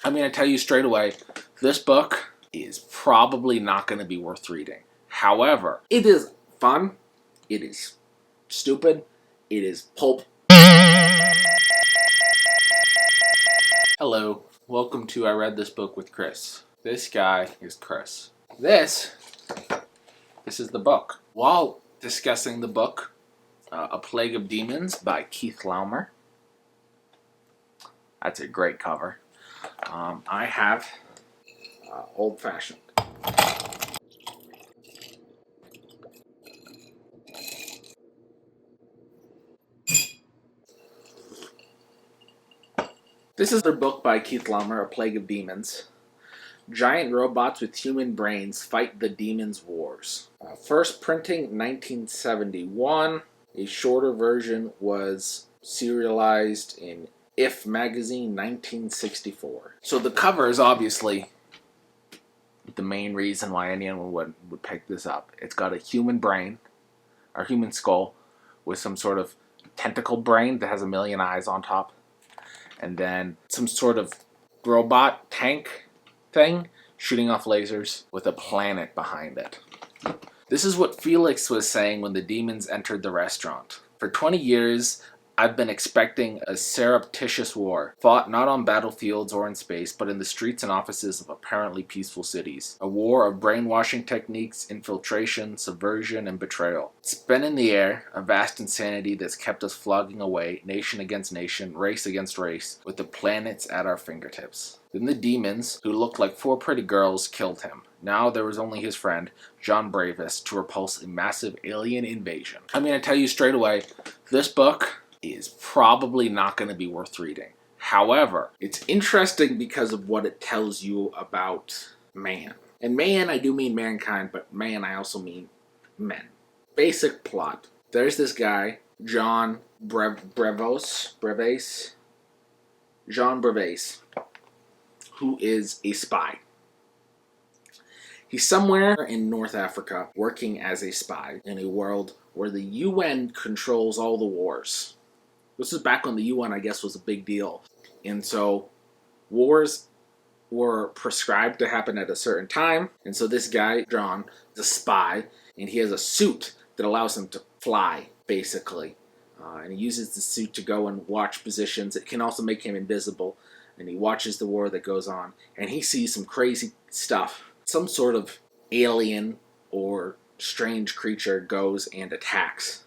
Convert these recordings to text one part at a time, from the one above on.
I'm going to tell you straight away, this book is probably not going to be worth reading. However, it is fun, it is stupid, it is pulp. Hello, welcome to I Read This Book with Chris. This guy is Chris. This is the book. While discussing the book, A Plague of Demons by Keith Laumer. That's a great cover. I have Old Fashioned. This is their book by Keith Laumer, A Plague of Demons. Giant robots with human brains fight the demons' wars. First printing 1971. A shorter version was serialized in If magazine 1964. So the cover is obviously the main reason why anyone would pick this up. It's got a human brain, or human skull, with some sort of tentacle brain that has a million eyes on top. And then some sort of robot tank thing shooting off lasers with a planet behind it. This is what Felix was saying when the demons entered the restaurant. For 20 years, I've been expecting a surreptitious war, fought not on battlefields or in space, but in the streets and offices of apparently peaceful cities. A war of brainwashing techniques, infiltration, subversion, and betrayal. It's been in the air, a vast insanity that's kept us flogging away, nation against nation, race against race, with the planets at our fingertips. Then the demons, who looked like four pretty girls, killed him. Now there was only his friend, John Bravis, to repulse a massive alien invasion. I'm going to tell you straight away, this book is probably not going to be worth reading. However, it's interesting because of what it tells you about man. And man, I do mean mankind, but man, I also mean men. Basic plot. There's this guy, John Breves, who is a spy. He's somewhere in North Africa working as a spy in a world where the UN controls all the wars. This is back when the UN, I guess, was a big deal. And so wars were prescribed to happen at a certain time. And so this guy, John, is a spy, and he has a suit that allows him to fly, basically. And he uses the suit to go and watch positions. It can also make him invisible. And he watches the war that goes on. And he sees some crazy stuff. Some sort of alien or strange creature goes and attacks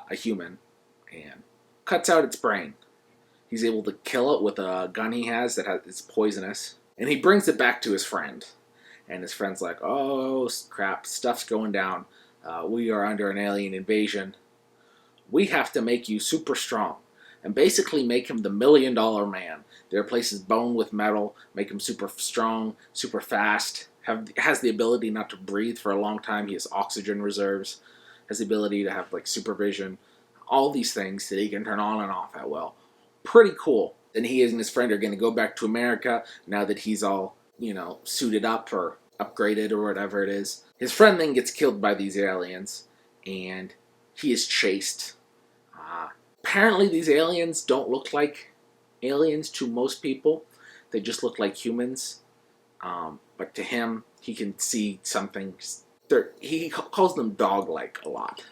a human and cuts out its brain. He's able to kill it with a gun he has that is poisonous. And he brings it back to his friend. And his friend's like, oh crap, stuff's going down. We are under an alien invasion. We have to make you super strong. And basically make him the $1 million man. They replace his bone with metal, make him super strong, super fast, has the ability not to breathe for a long time. He has oxygen reserves, has the ability to have like supervision, all these things that he can turn on and off at will. Pretty cool. Then he and his friend are going to go back to America now that he's all, suited up or upgraded or whatever it is. His friend then gets killed by these aliens, and he is chased. Apparently these aliens don't look like aliens to most people. They just look like humans. But to him, he can see something. He calls them dog-like a lot.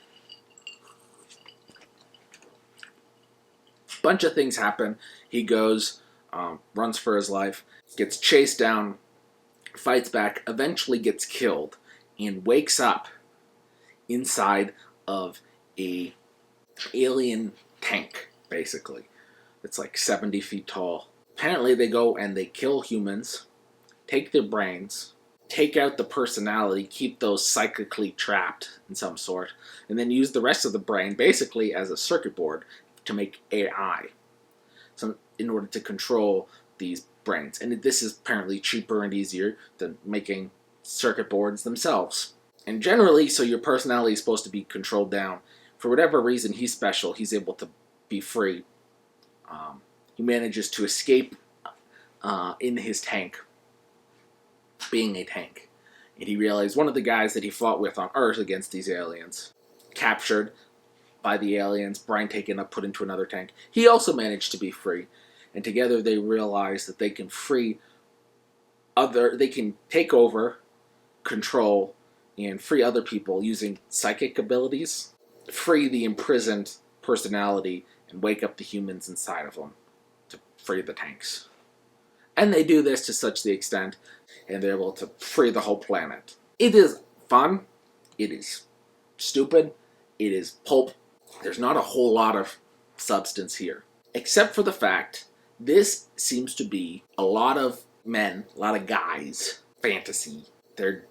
Bunch of things happen. He goes, runs for his life, gets chased down, fights back, eventually gets killed, and wakes up inside of a alien tank, basically. It's like 70 feet tall. Apparently they go and they kill humans, take their brains, take out the personality, keep those psychically trapped in some sort, and then use the rest of the brain basically as a circuit board to make AI, so in order to control these brains. And this is apparently cheaper and easier than making circuit boards themselves. And generally, so your personality is supposed to be controlled down. For whatever reason, he's special. He's able to be free. He manages to escape in his tank, being a tank. And he realized one of the guys that he fought with on Earth against these aliens, captured by the aliens, brain taken up, put into another tank. He also managed to be free. and together they realize that they can they can take over, control, and free other people using psychic abilities, free the imprisoned personality, and wake up the humans inside of them to free the tanks. And they do this to such the extent, and they're able to free the whole planet. It is fun. It is stupid. It is pulp. There's not a whole lot of substance here. Except for the fact, this seems to be a lot of men, a lot of guys, fantasy. They'd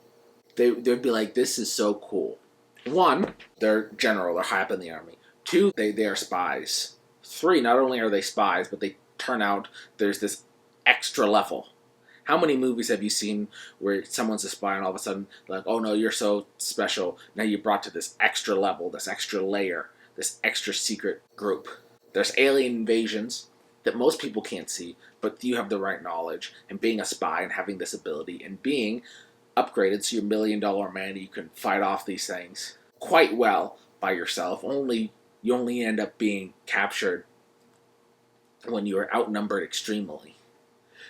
be like, this is so cool. One, they're general, they're high up in the army. Two, they are spies. Three, not only are they spies, but they turn out there's this extra level. How many movies have you seen where someone's a spy and all of a sudden, like, oh no, you're so special, now you're brought to this extra level, this extra layer, this extra secret group. There's alien invasions that most people can't see, but you have the right knowledge, and being a spy and having this ability, and being upgraded so you're $1 million man, you can fight off these things quite well by yourself. You only end up being captured when you are outnumbered extremely.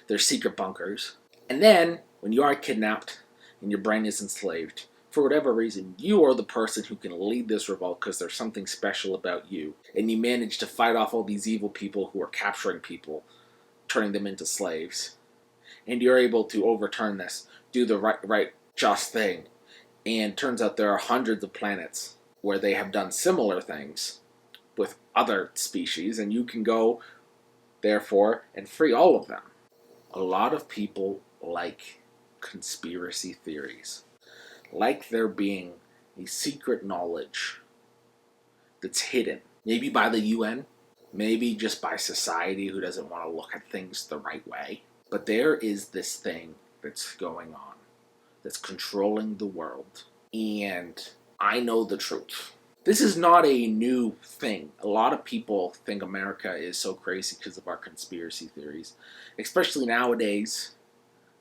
There's secret bunkers. And then, when you are kidnapped and your brain is enslaved, for whatever reason, you are the person who can lead this revolt because there's something special about you. And you manage to fight off all these evil people who are capturing people, turning them into slaves. And you're able to overturn this, do the right just thing. And turns out there are hundreds of planets where they have done similar things with other species, and you can go, therefore, and free all of them. A lot of people like conspiracy theories, like there being a secret knowledge that's hidden, maybe by the UN, maybe just by society who doesn't want to look at things the right way. But there is this thing that's going on, that's controlling the world, and I know the truth. This is not a new thing. A lot of people think America is so crazy because of our conspiracy theories. Especially nowadays,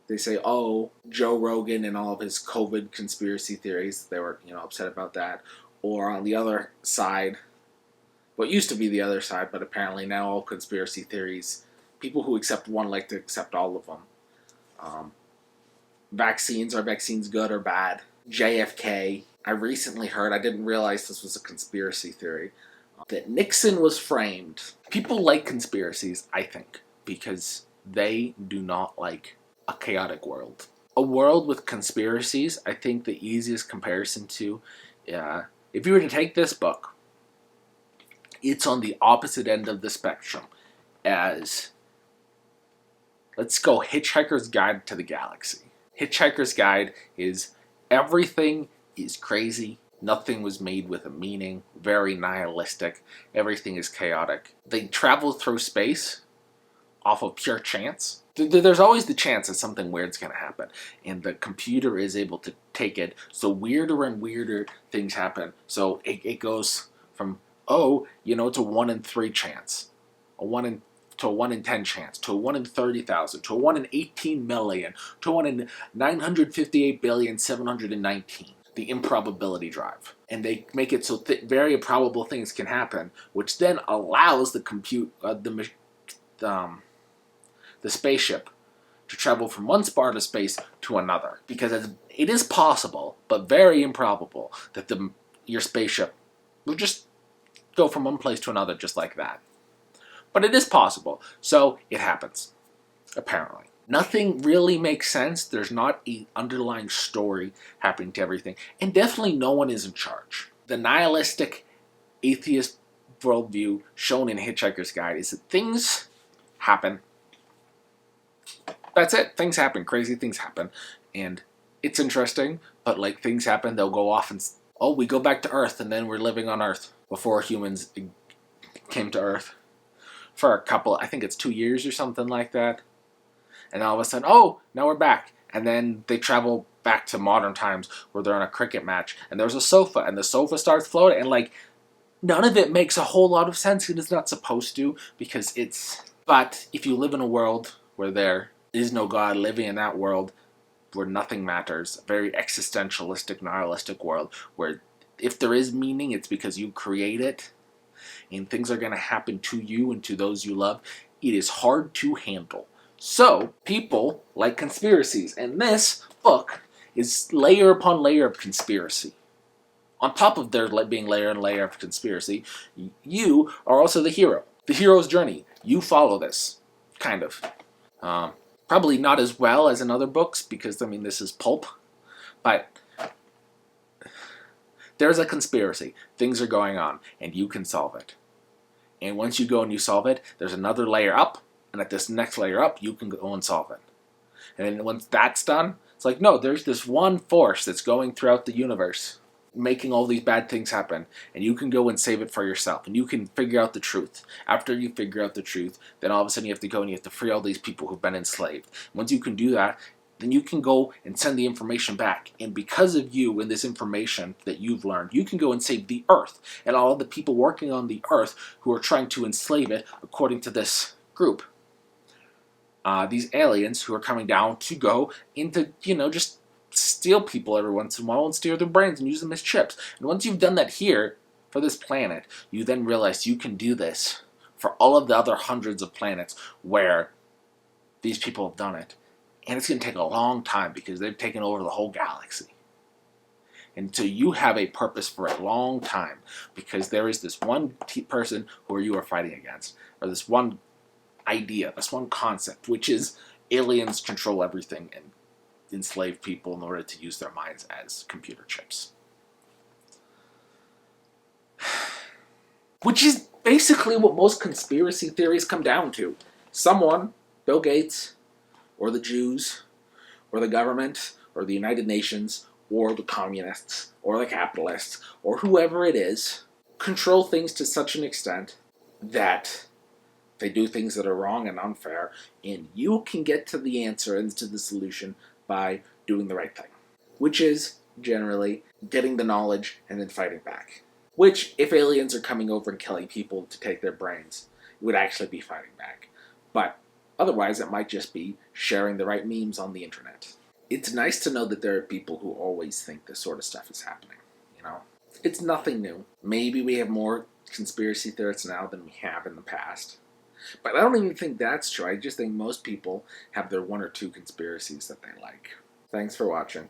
they say, oh, Joe Rogan and all of his COVID conspiracy theories, they were, upset about that. Or on the other side, what used to be the other side, but apparently now all conspiracy theories, people who accept one like to accept all of them. Vaccines, are vaccines good or bad? JFK. I recently heard, I didn't realize this was a conspiracy theory, that Nixon was framed. People like conspiracies, I think, because they do not like a chaotic world. A world with conspiracies, I think the easiest comparison to, if you were to take this book, it's on the opposite end of the spectrum as, let's go Hitchhiker's Guide to the Galaxy. Hitchhiker's Guide is everything is crazy. Nothing was made with a meaning. Very nihilistic. Everything is chaotic. They travel through space off of pure chance. There's always the chance that something weird's going to happen. And the computer is able to take it. So weirder and weirder things happen. So it goes from, to 1 in 3 chance. To a 1 in 10 chance, to a 1 in 30,000, to a 1 in 18 million, to a 1 in 958,719. The improbability drive. And they make it so very improbable things can happen, which then allows the spaceship to travel from one part of space to another. Because it is possible, but very improbable, that your spaceship will just go from one place to another just like that. But it is possible, so it happens, apparently. Nothing really makes sense. There's not an underlying story happening to everything. And definitely no one is in charge. The nihilistic, atheist worldview shown in Hitchhiker's Guide is that things happen. That's it. Things happen. Crazy things happen. And it's interesting, but things happen, they'll go off and, we go back to Earth, and then we're living on Earth before humans came to Earth. For a couple, I think it's 2 years or something like that. And all of a sudden, now we're back. And then they travel back to modern times where they're on a cricket match. And there's a sofa. And the sofa starts floating. And none of it makes a whole lot of sense. It is not supposed to. Because it's... But if you live in a world where there is no God, living in that world where nothing matters, a very existentialistic, nihilistic world, where if there is meaning, it's because you create it. And things are going to happen to you and to those you love. it is hard to handle. So, people like conspiracies, and this book is layer upon layer of conspiracy. On top of there being layer and layer of conspiracy, you are also the hero. The hero's journey. You follow this, kind of. Probably not as well as in other books, because, I mean, this is pulp. But there's a conspiracy. Things are going on, and you can solve it. And once you go and you solve it, there's another layer up, and at this next layer up, you can go and solve it. And then once that's done, it's like, no, there's this one force that's going throughout the universe, making all these bad things happen, and you can go and save it for yourself, and you can figure out the truth. After you figure out the truth, then all of a sudden you have to go and you have to free all these people who've been enslaved. Once you can do that, then you can go and send the information back. And because of you and this information that you've learned, you can go and save the Earth and all of the people working on the Earth who are trying to enslave it, according to this group. These aliens who are coming down to go into, just steal people every once in a while and steal their brains and use them as chips. And once you've done that here for this planet, you then realize you can do this for all of the other hundreds of planets where these people have done it. And it's going to take a long time because they've taken over the whole galaxy. And so you have a purpose for a long time because there is this one person who you are fighting against, or this one idea, this one concept, which is aliens control everything and enslave people in order to use their minds as computer chips. Which is basically what most conspiracy theories come down to. Someone, Bill Gates, or the Jews, or the government, or the United Nations, or the communists, or the capitalists, or whoever it is, control things to such an extent that they do things that are wrong and unfair, and you can get to the answer and to the solution by doing the right thing, which is generally getting the knowledge and then fighting back. Which, if aliens are coming over and killing people to take their brains, it would actually be fighting back. But otherwise, it might just be sharing the right memes on the internet. It's nice to know that there are people who always think this sort of stuff is happening, It's nothing new. Maybe we have more conspiracy theorists now than we have in the past. But I don't even think that's true. I just think most people have their one or two conspiracies that they like. Thanks for watching.